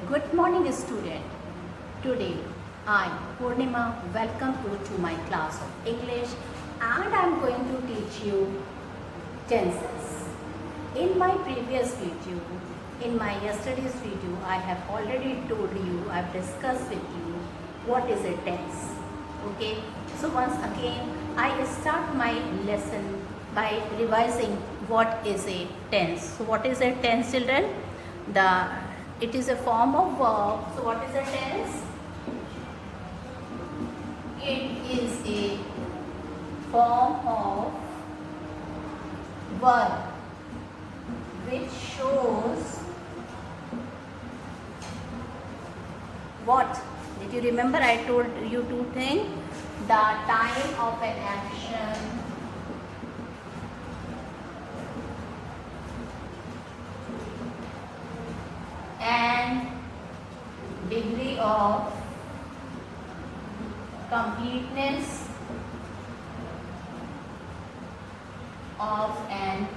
Good morning, student. Today, I, Purnima, welcome you to my class of English, and I am going to teach you tenses. In my previous video, in my yesterday's video, I have already told you, I have discussed with you what is a tense. Okay, so once again, I start my lesson by revising what is a tense. So, what is a tense, children? It is a form of verb. So what is a tense? It is a form of verb which shows what? Did you remember I told you two things? The time of an action, and degree of completeness of an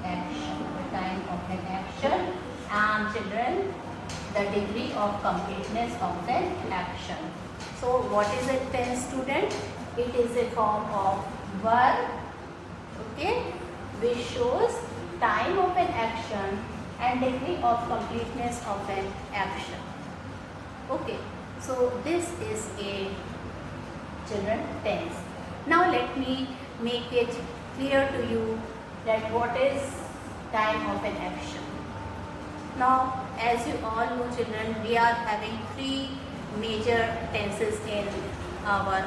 action, the time of an action, and children, the degree of completeness of an action. So what is a tense, student? It is a form of verb, okay, which shows time of an action and degree of completeness of an action. Okay, so this is a children tense. Now let me make it clear to you that what is time of an action. Now, as you all know, children, we are having three major tenses in our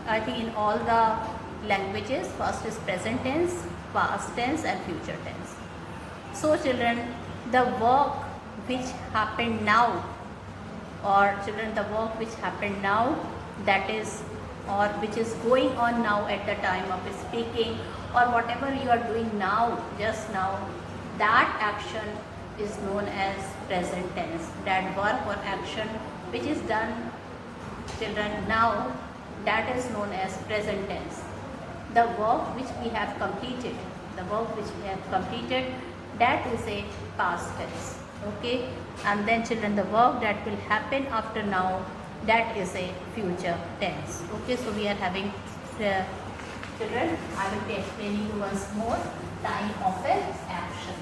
I think in all the languages. First is present tense, past tense, and future tense. So children, the work which happened now, or children, the work which happened now, that is, or which is going on now at the time of speaking, or whatever you are doing now, just now, that action is known as present tense. That work or action which is done, children, now, that is known as present tense. The work which we have completed, that is a past tense. Okay, and then children, the work that will happen after now, that is a future tense. Okay, so we are having children, I will be explaining you once more time of an action.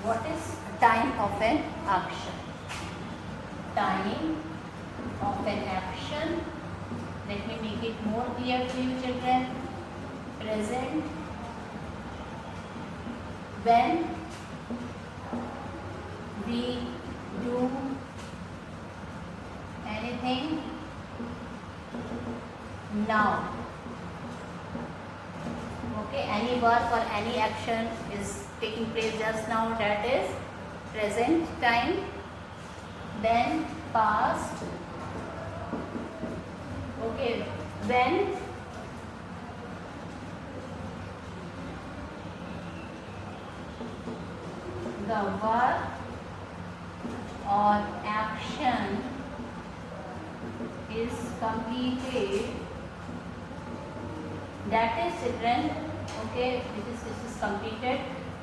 What is time of an action? Time of an action, let me make it more clear to you, children. Present when we do anything now. Okay, any work or any action is taking place just now, that is present time. Then past, okay, when the work or action is completed, that is children, okay, this is completed,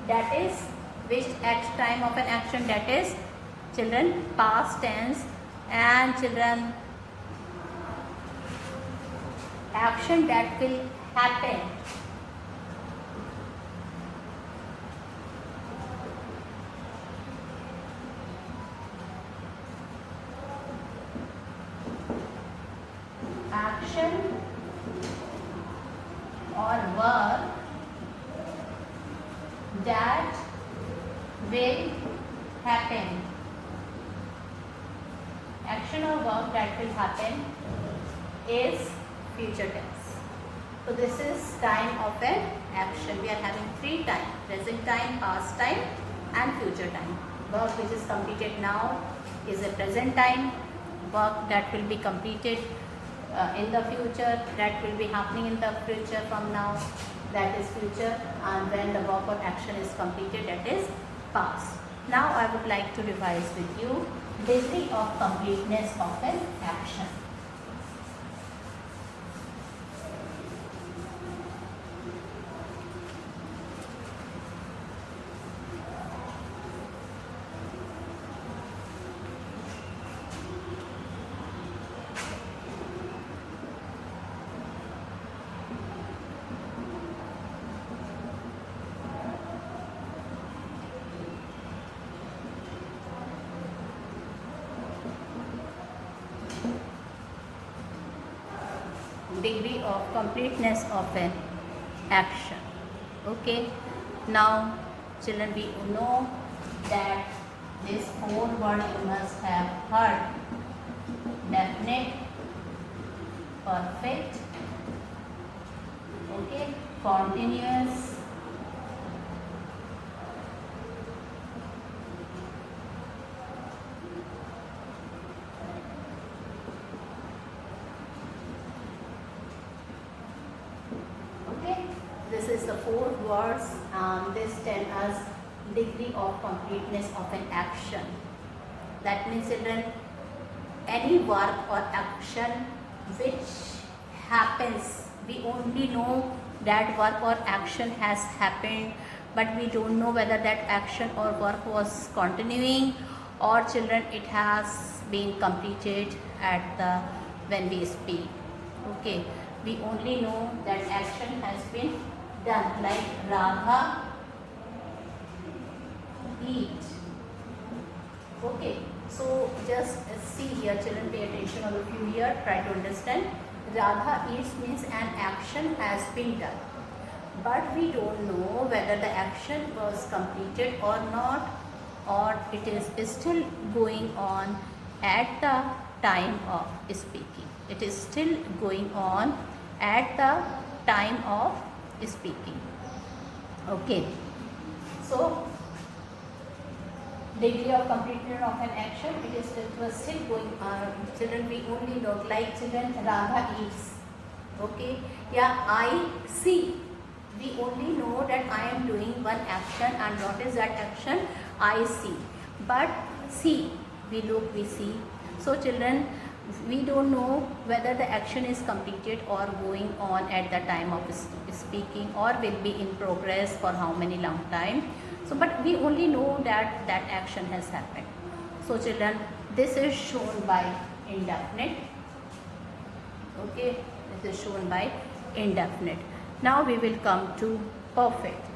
that is which at time of an action, that is children past tense, and children action that will happen, action or work that will happen, action or work that will happen is future tense. So this is time of an action. We are having three time: present time, past time, and future time. Work which is completed now is a present time. Work that will be completed in the future, that will be happening in the future from now, that is future. And when the work or action is completed, that is past. Now I would like to revise with you degree of completeness of an action. degree of completeness of an action. Okay, now children, we know that this 4 word you must have heard: definite, perfect, okay, continuous, okay. This is the 4 words. This tell us degree of completeness of an action. That means children, any work or action which happens, we only know that work or action has happened, but we don't know whether that action or work was continuing, or children, it has been completed at the when we speak. Okay, we only know that action has been done, like Radha eat. Okay, so just see here, children, pay attention, all of you here, try to understand. Radha eats means an action has been done, but we don't know whether the action was completed or not, or it is still going on at the time of speaking. It is still going on at the time of speaking. Okay, so degree of completion of an action, it was still going on. Children, we only know, like children, Radha eats. Okay, yeah, I see. We only know that I am doing one action, and what is that action? I see. But see, we look, we see. So children, we don't know whether the action is completed or going on at the time of speaking, or will be in progress for how many long time. So, but we only know that that action has happened. So children, this is shown by indefinite. Okay, this is shown by indefinite. Now we will come to perfect.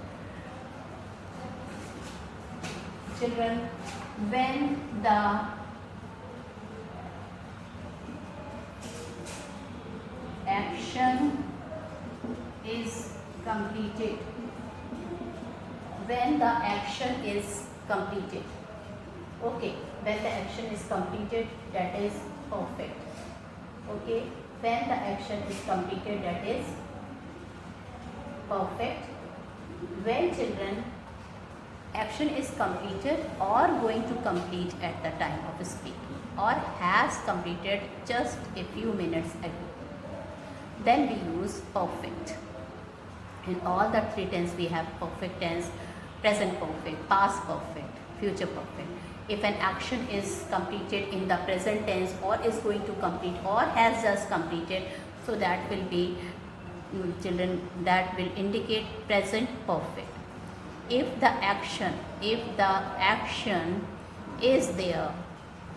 Children, when the action is completed, when the action is completed, okay, when the action is completed, that is perfect. Okay, when the action is completed, that is perfect. When children, action is completed or going to complete at the time of speaking, or has completed just a few minutes ago, then we use perfect. In all the 3 tense we have perfect tense, present perfect, past perfect, future perfect. If an action is completed in the present tense, or is going to complete, or has just completed, so that will be, children, that will indicate present perfect. If the action is there,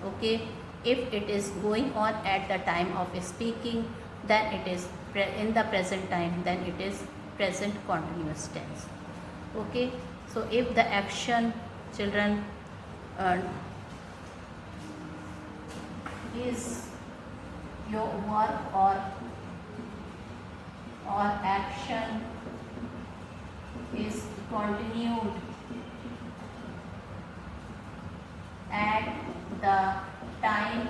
okay, if it is going on at the time of speaking, then it is in the present time, then it is present continuous tense. Okay, so if the action, children, is your work or action is continued at the time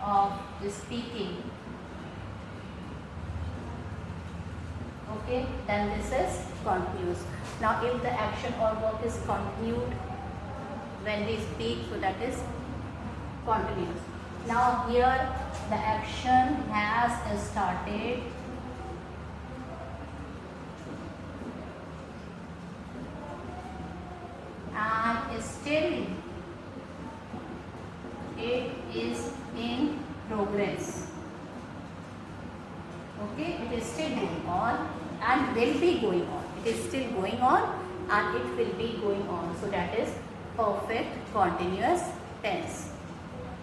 of speaking, okay, then this is continuous. Now if the action or work is continued when we speak, so that is continuous. Now here the action has started and still it is in progress. Okay, it is still going on and will be going on. It is still going on and it will be going on. So that is perfect continuous tense.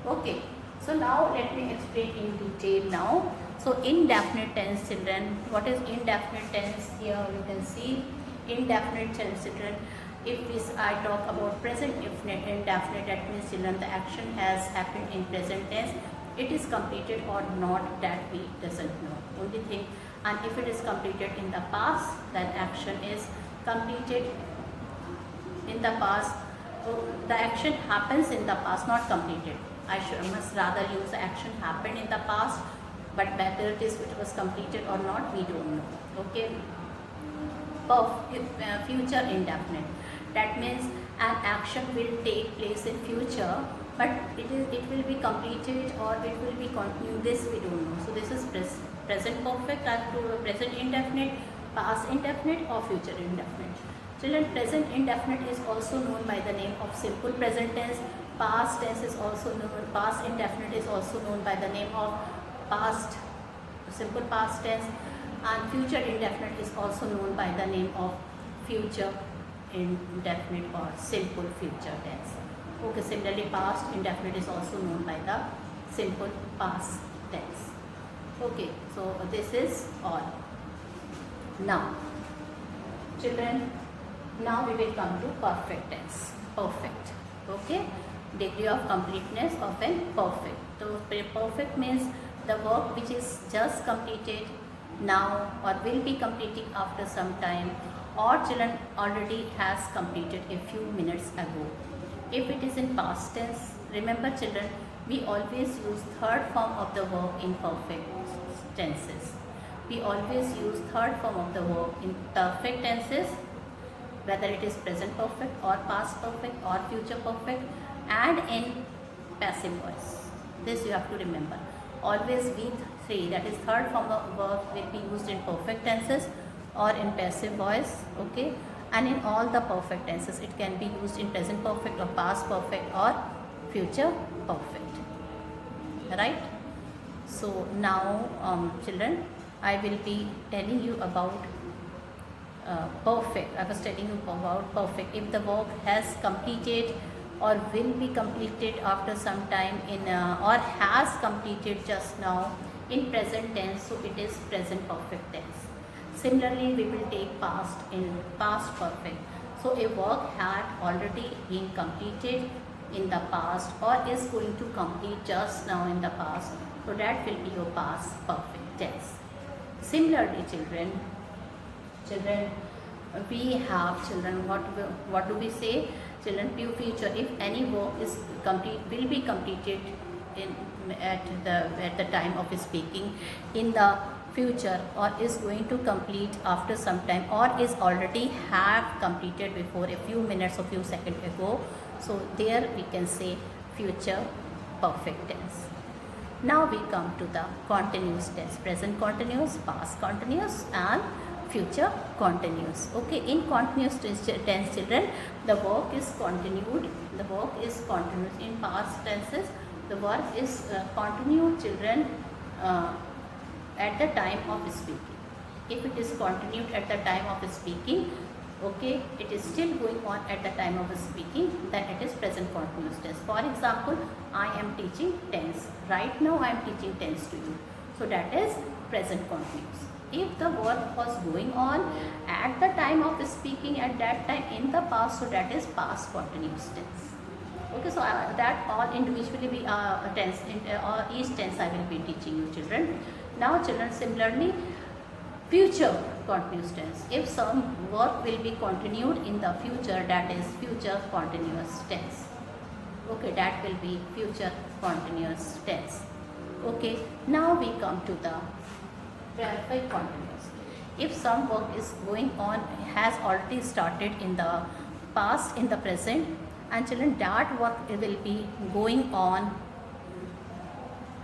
Okay, so now let me explain in detail now. So indefinite tense, children, what is indefinite tense? Here you can see indefinite tense, children. If I talk about present indefinite, that means, children, the action has happened in present tense. it is completed or not, that we doesn't know. Only thing, and if it is completed in the past, then action is completed in the past. So the action happens in the past, not completed. Must rather use the action happened in the past, but whether it was completed or not, we don't know. Okay. Future indefinite. That means an action will take place in future, but it will be completed or it will be continued. This we don't know. So this is present perfect, present indefinite, past indefinite, or future indefinite. Children, present indefinite is also known by the name of simple present tense. Past tense is also known. Past indefinite is also known by the name of simple past tense, and future indefinite is also known by the name of future indefinite or simple future tense. Okay, similarly past indefinite is also known by the simple past tense. Okay, so this is all. Now, children, now we will come to perfect tense. Perfect. Okay, degree of completeness of an perfect. So perfect means the work which is just completed now or will be completing after some time, or children already has completed a few minutes ago. If it is in past tense, remember children, we always use third form of the verb in perfect tenses. We always use third form of the verb in perfect tenses, whether it is present perfect or past perfect or future perfect, and in passive voice. This you have to remember. Always V3, that is third form of verb, will be used in perfect tenses or in passive voice. Okay, and in all the perfect tenses it can be used in present perfect or past perfect or future perfect, right? So now children, I will be telling you about perfect. I was telling you about perfect. If the verb has completed or will be completed after some time in or has completed just now in present tense, so it is present perfect tense. Similarly, we will take past in past perfect. So a work had already been completed in the past or is going to complete just now in the past, so that will be your past perfect tense. Similarly, children, we have children, what do we say? Children, future, if any work is complete, will be completed at the time of speaking in the future, or is going to complete after some time, or is already have completed before a few minutes or few seconds ago, so there we can say future perfect tense. Now we come to the continuous tense, present continuous, past continuous, and future continuous. Okay, in continuous tense, children, the work is continued. The work is continuous. In past tenses, the work is continued, children, at the time of speaking. If it is continued at the time of speaking, okay, it is still going on at the time of speaking, then it is present continuous tense. For example, I am teaching tense. Right now I am teaching tense to you. So that is present continuous. If the work was going on at the time of speaking at that time in the past, so that is past continuous tense. Okay, so that all individually we tense in each tense I will be teaching you, children. Now children, similarly future continuous tense. If some work will be continued in the future, that is future continuous tense. Okay, that will be future continuous tense. Okay, now we come to the perfect continuous. If some work is going on, has already started in the past, in the present, and children, that work will be going on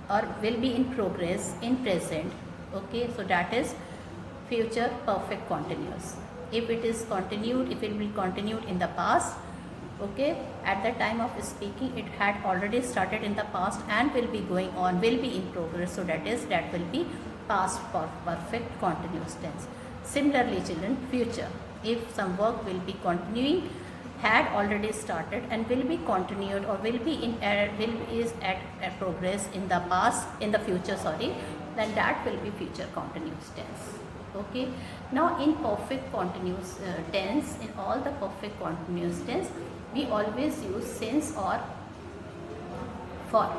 or will be in progress in present. Okay, so that is future perfect continuous. If it is continued, if it will be continued in the past, okay, at the time of speaking it had already started in the past and will be going on, will be in progress, so that will be past perfect continuous tense. Similarly, children, future, if some work will be continuing, had already started and will be continued or will be is at progress in the past, in the future, sorry, then that will be future continuous tense. Okay, now in perfect continuous tense, in all the perfect continuous tense, we always use since or for.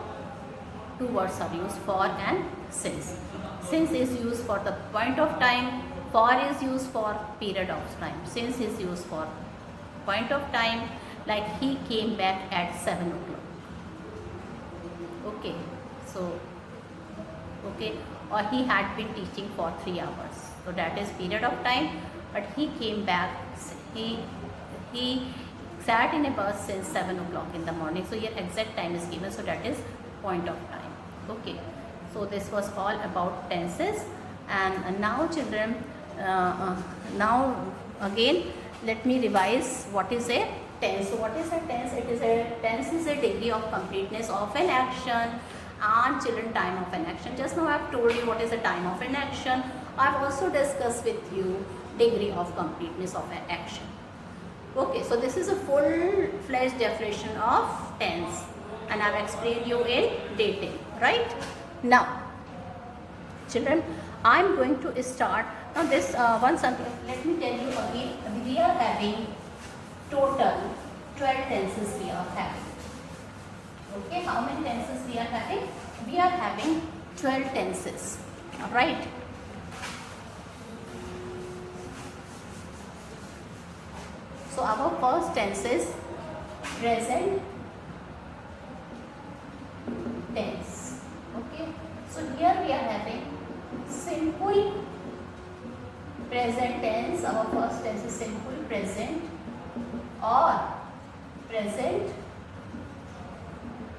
two words are used, for and since. Since is used for the point of time, for is used for period of time. Since is used for point of time, like he came back at 7 o'clock. Okay, so okay, or he had been teaching for 3 hours, so that is period of time. But he came back, he sat in a bus since 7 o'clock in the morning, so here exact time is given, so that is point of time. Okay, so this was all about tenses. And now children, now again let me revise what is a tense. So what is a tense? Tense is a degree of completeness of an action, and children, time of an action. Just now I have told you what is the time of an action. I have also discussed with you degree of completeness of an action. Okay, so this is a full-fledged definition of tense, and I have explained you in detail, right? Now children, I am going to start now this once again. Let me tell you again, we are having total 12 tenses we are having. Okay, how many tenses we are having? We are having 12 tenses, all right? So our first tense is present tense. Okay, so here we are having simple present tense. Our first tense is simple present or present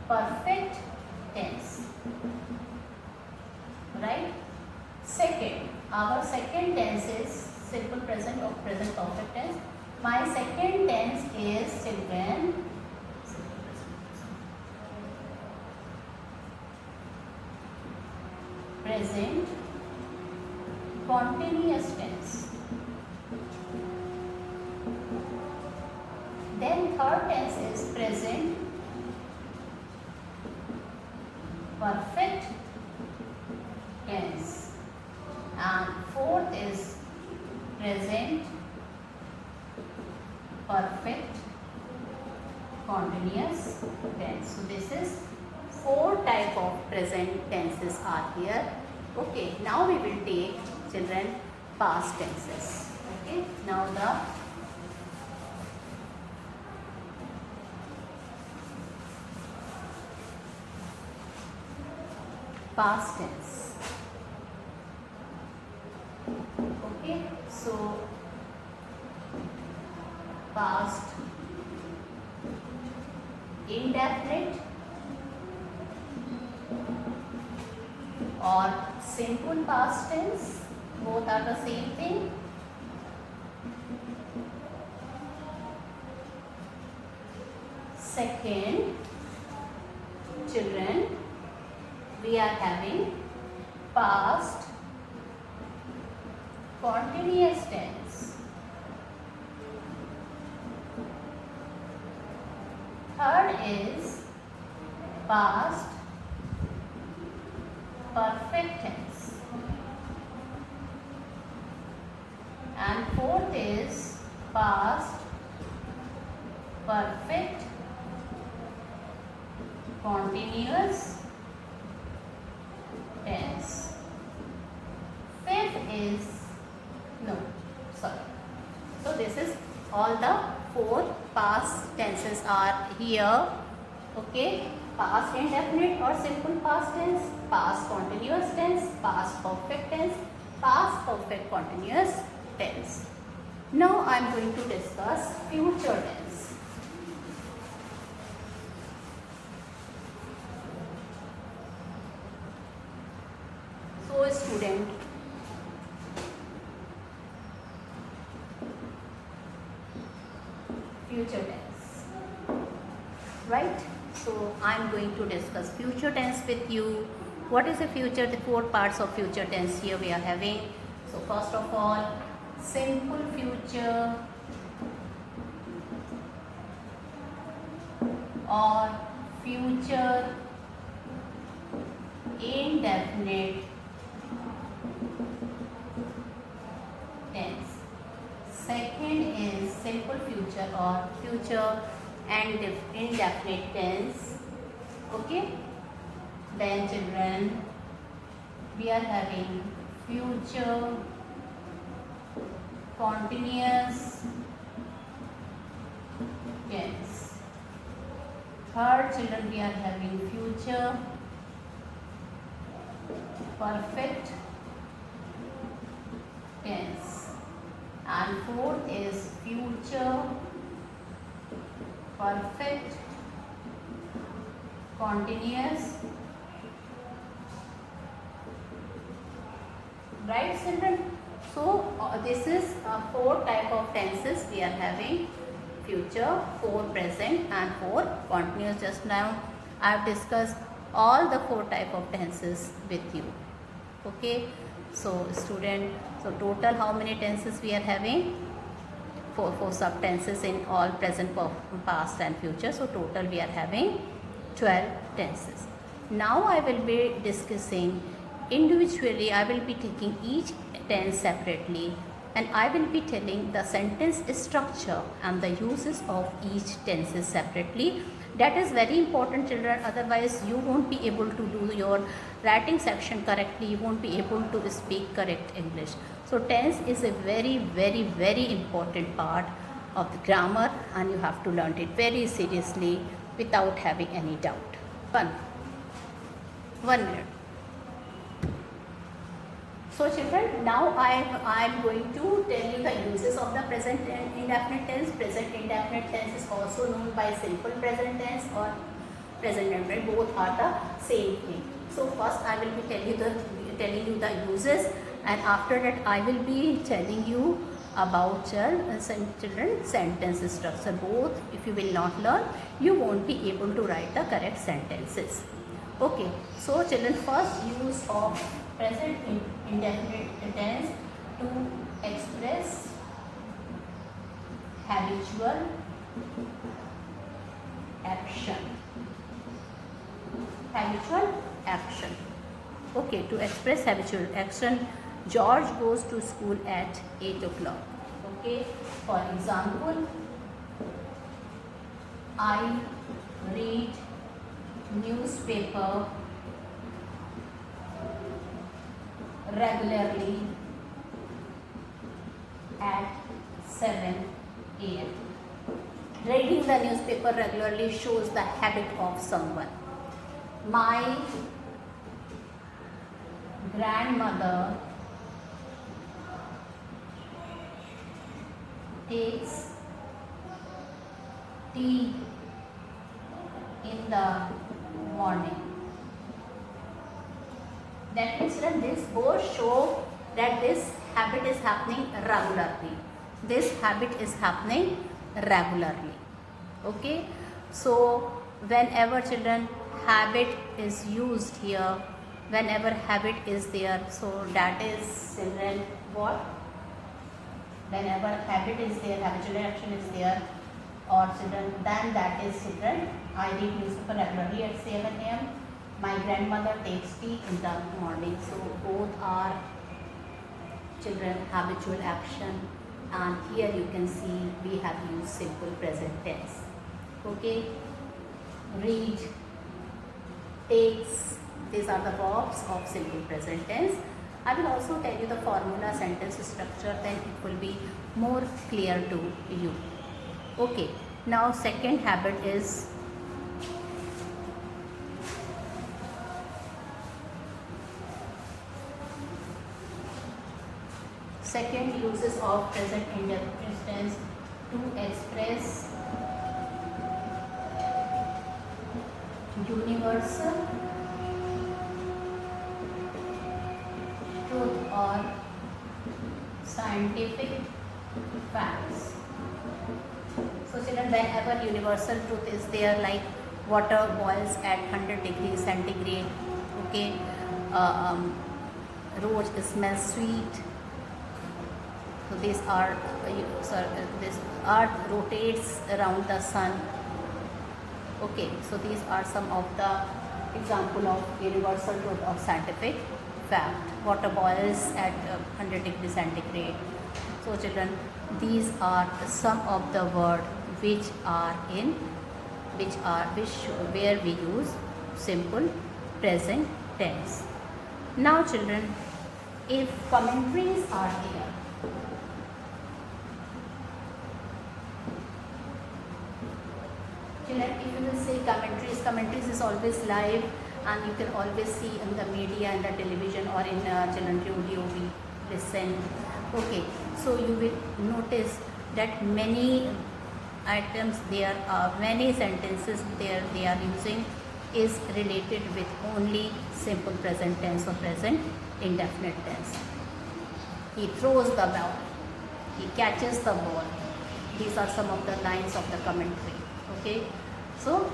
perfect tense, right? Second, our second tense is simple present or present perfect tense. My second tense is children present continuous tense. Then third tense is present perfect tense, and fourth is present perfect continuous tense. So this is 4 type of present tenses are here. Okay, now we will take children past tenses. Okay, now the past tense. Okay, so past indefinite or simple past tense, both are the same thing. Second, children, we are having past continuous tense. Third is past perfect tense, and fourth is past perfect continuous tense. Fifth is so this is all the 4 past tenses are here. Okay, past indefinite or simple past tense, past continuous tense, past perfect tense, past perfect continuous tense. Now I am going to discuss future tense. So student, future tense, right? So I am going to discuss future tense with you. What is a future? The 4 parts of future tense here we are having. So first of all, simple future or future indefinite tense. Second is simple future or future and indefinite tense. Okay. Then children, we are having future continuous tense. Third children, we are having future perfect tense. And fourth is future perfect continuous. Right children? So this is four type of tenses we are having: future, four present and four continuous. Just now I have discussed all the four type of tenses with you. Okay, so student, so total how many tenses we are having? Four subtenses in all present, past and future. So total we are having 12 tenses. Now I will be discussing individually. I will be taking each tense separately, and I will be telling the sentence structure and the uses of each tenses separately. That is very important children, otherwise you won't be able to do your writing section correctly, you won't be able to speak correct English. So tense is a very important part of the grammar, and you have to learn it very seriously without having any doubt. One minute. So children, now I am going to tell you the uses of the present indefinite tense. Present indefinite tense is also known by simple present tense or present indefinite. Both are the same thing. So first I will be telling you the uses, and after that I will be telling you about children sentence structure. Both, if you will not learn, you won't be able to write the correct sentences. Okay, so children, first use of present indefinite tense to express habitual action. Habitual action. Okay, to express habitual action, George goes to school at 8 o'clock. Okay, for example, I read newspaper regularly at 7 a.m. Reading the newspaper regularly shows the habit of someone. My grandmother takes tea in the morning. That means that this both show that this habit is happening regularly. This habit is happening regularly. Okay, so whenever children habit is used here, whenever habit is there, so that is children what? Whenever habit is there, habitual action is there, or children, then that is children, I read newspaper regularly at 7 a.m. My grandmother takes tea in the morning. So both are children habitual action, and here you can see we have used simple present tense. Okay, read, takes, these are the verbs of simple present tense. I will also tell you the formula, sentence structure, then it will be more clear to you. Okay, now second habit is second uses of present indefinite tense to express universal truth or scientific facts. So children, whenever universal truth is there, like water boils at 100 degrees centigrade, okay, rose smells sweet. So these are this earth rotates around the sun. Okay, so these are some of the example of universal truth or scientific fact. Water boils at 100 degrees centigrade. So children, these are some of the words where we use simple present tense. Now children, if commentaries are there, children, if you will say commentaries is always live and you can always see in the media and the television or in children radio we listen. Okay, so you will notice that many items there are, many sentences there they are using is related with only simple present tense or present indefinite tense. He throws the ball, he catches the ball. These are some of the lines of the commentary. Okay, so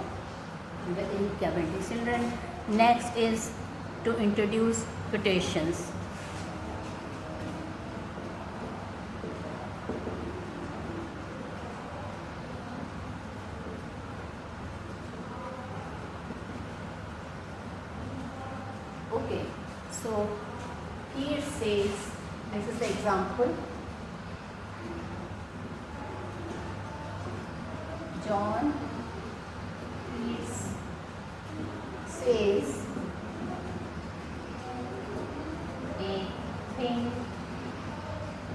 within commentary, children, next is to introduce quotations. Okay, so here says, this is the example. John Keats says a thing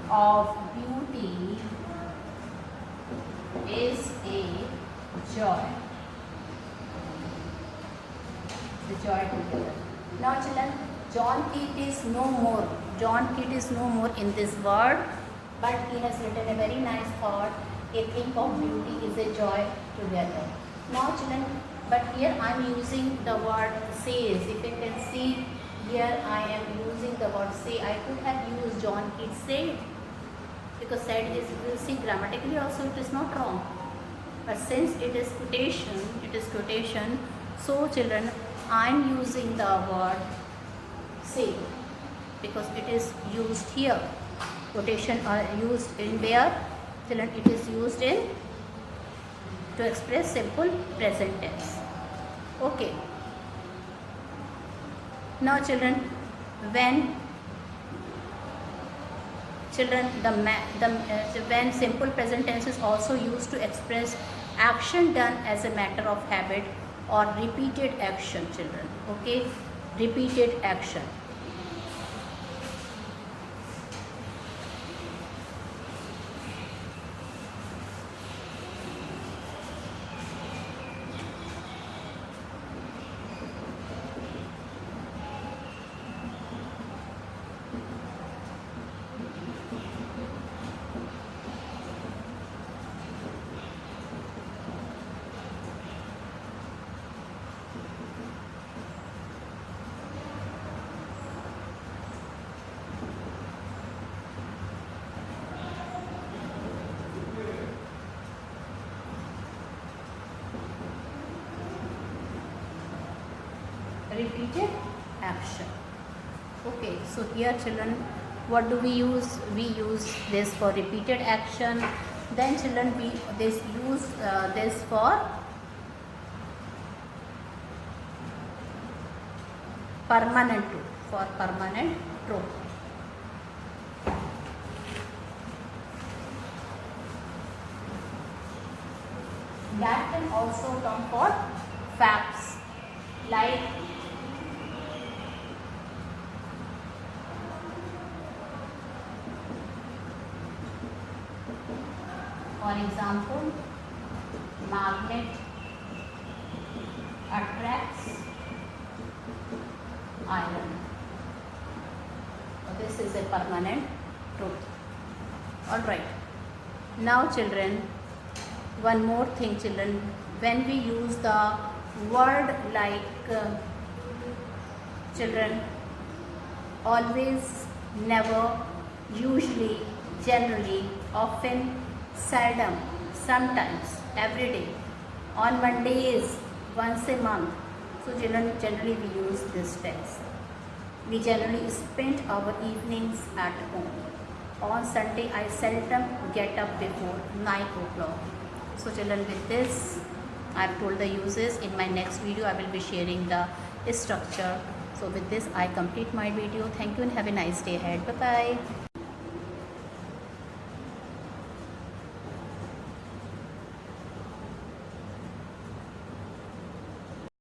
of beauty is a joy. The joy together. Now children, John Keats is no more. John Keats is no more in this world, but he has written a very nice thought. A thing of beauty is a joy together. Now children, but here I am using the word says. If you can see here, I am using the word say. I could have used John Keats said, because said is, you will see grammatically also it is not wrong. But since it is quotation, so children, I am using the word say because it is used here. Quotation are used in where? Children, it is used in to express simple present tense. Okay. Now children, when when simple present tense is also used to express action done as a matter of habit or repeated action, children. Okay, repeated action. Repeated action. Okay, so here children, what do we use? We use this for repeated action. Then children, we use this for permanent truth. For permanent truth. That can also come for facts, like for example, magnet attracts iron. So this is a permanent truth. Alright. Now children, one more thing children, when we use the word like children, always, never, usually, generally, often, seldom, sometimes, every day, on Mondays, once a month. So children, generally we use this tense. We generally spend our evenings at home. On Sunday, I seldom get up before 9 o'clock. So children, with this, I have told the uses. In my next video, I will be sharing the structure. So with this, I complete my video. Thank you and have a nice day ahead. Bye-bye.